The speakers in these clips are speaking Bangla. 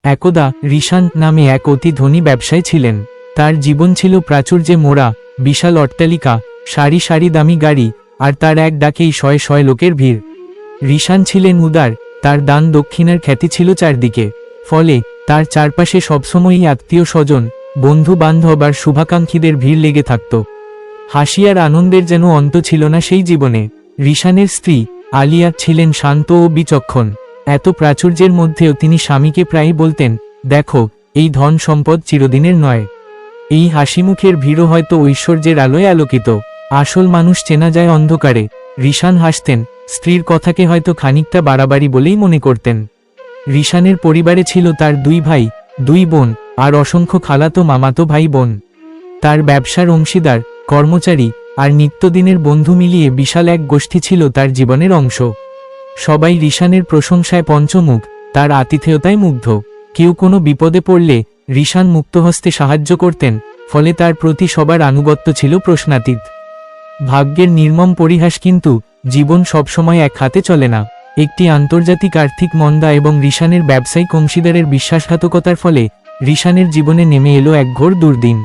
একদা রিশান নামে এক অতি ধনী ব্যবসায়ী ছিলেন। তার জীবন ছিল প্রাচুর্যে মোড়া, বিশাল অট্টালিকা, সারি সারি দামি গাড়ি, আর তার এক ডাকেই শয়ে শয়ে লোকের ভিড়। রিশান ছিলেন উদার, তার দান দক্ষিণার খ্যাতি ছিল চারদিকে। ফলে তার চারপাশে সবসময়ই আত্মীয় স্বজন, বন্ধু বান্ধব আর শুভাকাঙ্ক্ষীদের ভিড় লেগে থাকত। হাসি আর আনন্দের যেন অন্ত ছিল না সেই জীবনে। রিশানের স্ত্রী আলিয়া ছিলেন শান্ত ও বিচক্ষণ। এত প্রাচুর্যের মধ্যেও তিনি স্বামীকে প্রায়ই বলতেন, দেখো, এই ধন সম্পদ চিরদিনের নয়। এই হাসিমুখের ভিড়ও হয়তো ঐশ্বর্যের আলোয় আলোকিত। আসল মানুষ চেনা যায় অন্ধকারে। রিশান হাসতেন, স্ত্রীর কথাকে হয়তো খানিকটা বাড়াবাড়ি বলেই মনে করতেন। রিশানের পরিবারে ছিল তার 2 ভাই, 2 বোন, আর অসংখ্য খালাতো মামাতো ভাই বোন। তার ব্যবসার অংশীদার, কর্মচারী আর নিত্যদিনের বন্ধু মিলিয়ে বিশাল এক গোষ্ঠী ছিল তার জীবনের অংশ। সবাই রিশানের প্রশংসায় পঞ্চমুখ, তার আতিথেয়তায় মুগ্ধ। কেউ কোনো বিপদে পড়লে রিশান মুক্তহস্তে সাহায্য করতেন, ফলে তার প্রতি সবার আনুগত্য ছিল প্রশ্নাতীত। ভাগ্যের নির্মম পরিহাস, কিন্তু জীবন সবসময় এক হাতে চলে না। একটি আন্তর্জাতিক আর্থিক মন্দা এবং রিশানের ব্যবসায়িক অংশীদারের বিশ্বাসঘাতকতার ফলে রিশানের জীবনে নেমে এলো এক ঘোর দুর্দিন।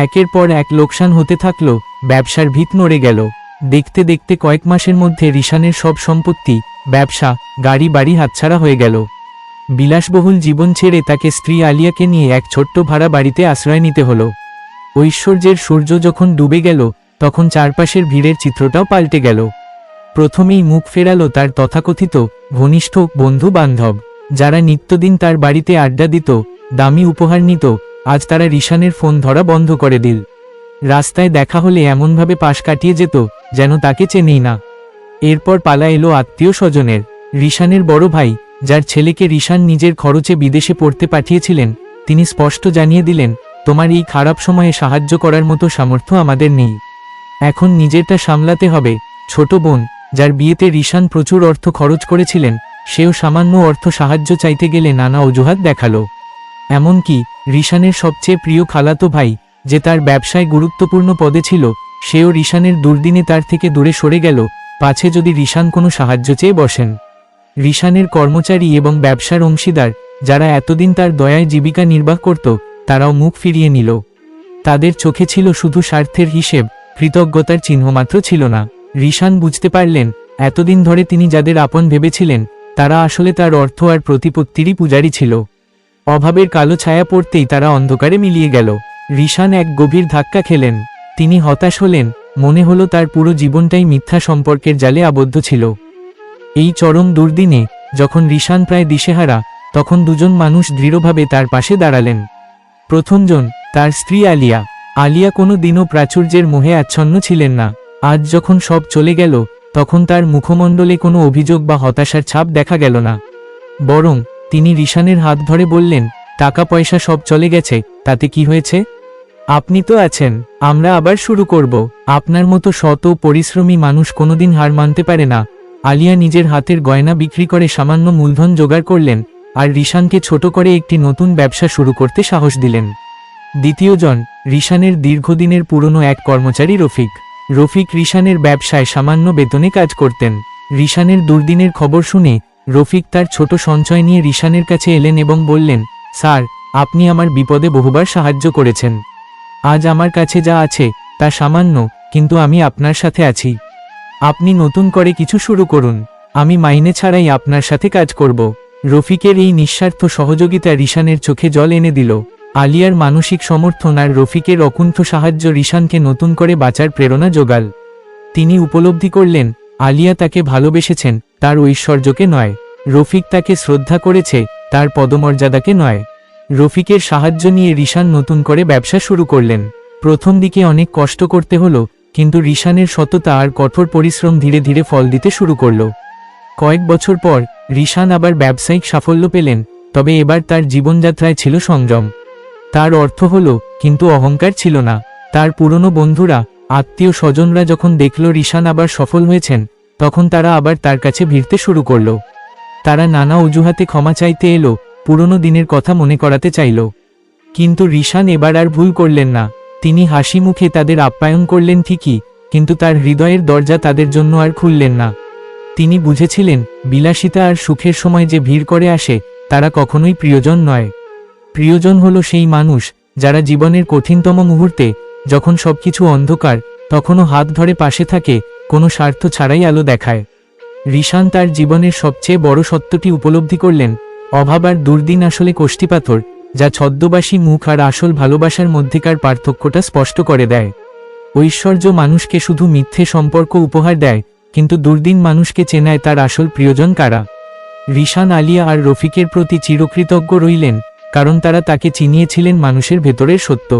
একের পর এক লোকসান হতে থাকল, ব্যবসার ভিত নড়ে গেল। দেখতে দেখতে কয়েক মাসের মধ্যে রিশানের সব সম্পত্তি, ব্যবসা, গাড়ি বাড়ি হাতছাড়া হয়ে গেল। বিলাসবহুল জীবন ছেড়ে তাকে স্ত্রী আলিয়াকে নিয়ে এক ছোট্ট ভাড়া বাড়িতে আশ্রয় নিতে হলো। ঐশ্বর্যের সূর্য যখন ডুবে গেল, তখন চারপাশের ভিড়ের চিত্রটাও পাল্টে গেল। প্রথমেই মুখ ফেরালো তার তথাকথিত ঘনিষ্ঠ বন্ধু বান্ধব, যারা নিত্যদিন তার বাড়িতে আড্ডা দিত, দামি উপহার নিত। আজ তারা রিশানের ফোন ধরা বন্ধ করে দিল। রাস্তায় দেখা হলে এমনভাবে পাশ কাটিয়ে যেত যেন তাকে চেনেই না। এরপর পালা এলো আত্মীয় স্বজনের। রিশানের বড় ভাই, যার ছেলেকে রিশান নিজের খরচে বিদেশে পড়তে পাঠিয়েছিলেন, তিনি স্পষ্ট জানিয়ে দিলেন, তোমার এই খারাপ সময়ে সাহায্য করার মতো সামর্থ্য আমাদের নেই, এখন নিজেরটা সামলাতে হবে। ছোট বোন, যার বিয়েতে রিশান প্রচুর অর্থ খরচ করেছিলেন, সেও সামান্য অর্থ সাহায্য চাইতে গেলে নানা অজুহাত দেখালো। এমনকি রিশানের সবচেয়ে প্রিয় খালাতো ভাই, যে তার ব্যবসায় গুরুত্বপূর্ণ পদে ছিল, সেও রিশানের দুর্দিনে তার থেকে দূরে সরে গেল, পাছে যদি রিশান কোনো সাহায্য চেয়ে বসেন। রিশানের কর্মচারী এবং ব্যবসার অংশীদার, যারা এতদিন তার দয়ায় জীবিকা নির্বাহ করত, তারাও মুখ ফিরিয়ে নিল। তাদের চোখে ছিল শুধু স্বার্থের হিসেব, কৃতজ্ঞতার চিহ্নমাত্র ছিল না। রিশান বুঝতে পারলেন, এতদিন ধরে তিনি যাদের আপন ভেবেছিলেন, তারা আসলে তার অর্থ আর প্রতিপত্তিরই পূজারী ছিল। অভাবের কালো ছায়া পড়তেই তারা অন্ধকারে মিলিয়ে গেল। রিশান এক গভীর ধাক্কা খেলেন। তিনি হতাশ হলেন, মনে হলো তার পুরো জীবনটাই মিথ্যা সম্পর্কের জালে আবদ্ধ ছিল। এই চরম দুর্দিনে যখন রিশান প্রায় দিশেহারা, তখন 2জন মানুষ দৃঢ়ভাবে তার পাশে দাঁড়ালেন। প্রথমজন তার স্ত্রী আলিয়া। আলিয়া কোনো দিনও প্রাচুর্যের মোহে আচ্ছন্ন ছিলেন না। আজ যখন সব চলে গেল, তখন তার মুখমণ্ডলে কোনো অভিযোগ বা হতাশার ছাপ দেখা গেল না। বরং তিনি রিশানের হাত ধরে বললেন, টাকা পয়সা সব চলে গেছে, তাতে কি হয়েছে? আপনি তো আছেন, আমরা আবার শুরু করব। আপনার মতো শত পরিশ্রমী মানুষ কোনোদিন হার মানতে পারে না। আলিয়া নিজের হাতের গয়না বিক্রি করে সামান্য মূলধন জোগাড় করলেন, আর রিশানকে ছোট করে একটি নতুন ব্যবসা শুরু করতে সাহস দিলেন। দ্বিতীয়জন রিশানের দীর্ঘদিনের পুরনো এক কর্মচারী রফিক। রফিক রিশানের ব্যবসায় সামান্য বেতনে কাজ করতেন। রিশানের দুর্দিনের খবর শুনে রফিক তার ছোট সঞ্চয় নিয়ে রিশানের কাছে এলেন এবং বললেন, স্যার, আপনি আমার বিপদে বহুবার সাহায্য করেছেন। আজ আমার কাছে যা আছে তা সামান্য, কিন্তু আমি আপনার সাথে আছি। আপনি নতুন করে কিছু শুরু করুন, আমি মাইনে ছাড়াই আপনার সাথে কাজ করব। রফিকের এই নিঃস্বার্থ সহযোগিতা রিশানের চোখে জল এনে দিল। আলিয়ার মানসিক সমর্থন আর রফিকের অকুণ্ঠ সাহায্য রিশানকে নতুন করে বাঁচার প্রেরণা যোগাল। তিনি উপলব্ধি করলেন, আলিয়া তাকে ভালোবেসেছেন, তার ঐশ্বর্যকে নয়। রফিক তাকে শ্রদ্ধা করেছে, তার পদমর্যাদাকে নয়। রফিকের সাহায্য নিয়ে রিশান নতুন করে ব্যবসা শুরু করলেন। প্রথম দিকে অনেক কষ্ট করতে হলো, কিন্তু রিশানের সততা আর কঠোর পরিশ্রম ধীরে ধীরে ফল দিতে শুরু করল। কয়েক বছর পর রিশান আবার ব্যবসায়িক সাফল্য পেলেন, তবে এবার তার জীবনযাত্রায় ছিল সংযম। তার অর্থ হলো, কিন্তু অহংকার ছিল না। তার পুরনো বন্ধুরা, আত্মীয় স্বজনরা যখন দেখল রিশান আবার সফল হয়েছেন, তখন তারা আবার তার কাছে ভিড়তে শুরু করল। তারা নানা অজুহাতে ক্ষমা চাইতে এলো, পুরনো দিনের কথা মনে করাতে চাইল। কিন্তু রিশান এবার আর ভুল করলেন না। তিনি হাসি মুখে তাদের আপ্যায়ন করলেন ঠিকই, কিন্তু তার হৃদয়ের দরজা তাদের জন্য আর খুললেন না। তিনি বুঝেছিলেন, বিলাসিতা আর সুখের সময় যে ভিড় করে আসে, তারা কখনোই প্রিয়জন নয়। প্রিয়জন হলো সেই মানুষ যারা জীবনের কঠিনতম মুহূর্তে, যখন সবকিছু অন্ধকার, তখনও হাত ধরে পাশে থাকে, কোনো স্বার্থ ছাড়াই আলো দেখায়। রিশান তার জীবনের সবচেয়ে বড় সত্যটি উপলব্ধি করলেন। অভাব আর দুর্দিন আসলে কষ্টিপাথর, যা ছদ্মবাসী মুখ আর আসল ভালোবাসার মধ্যেকার পার্থক্যটা স্পষ্ট করে দেয়। ঐশ্বর্য মানুষকে শুধু মিথ্যে সম্পর্ক উপহার দেয়, কিন্তু দুর্দিন মানুষকে চেনায় তার আসল প্রিয়জন কারা। রিশান আলিয়া আর রফিকের প্রতি চিরকৃতজ্ঞ রইলেন, কারণ তারা তাকে চিনিয়েছিলেন মানুষের ভেতরের সত্য।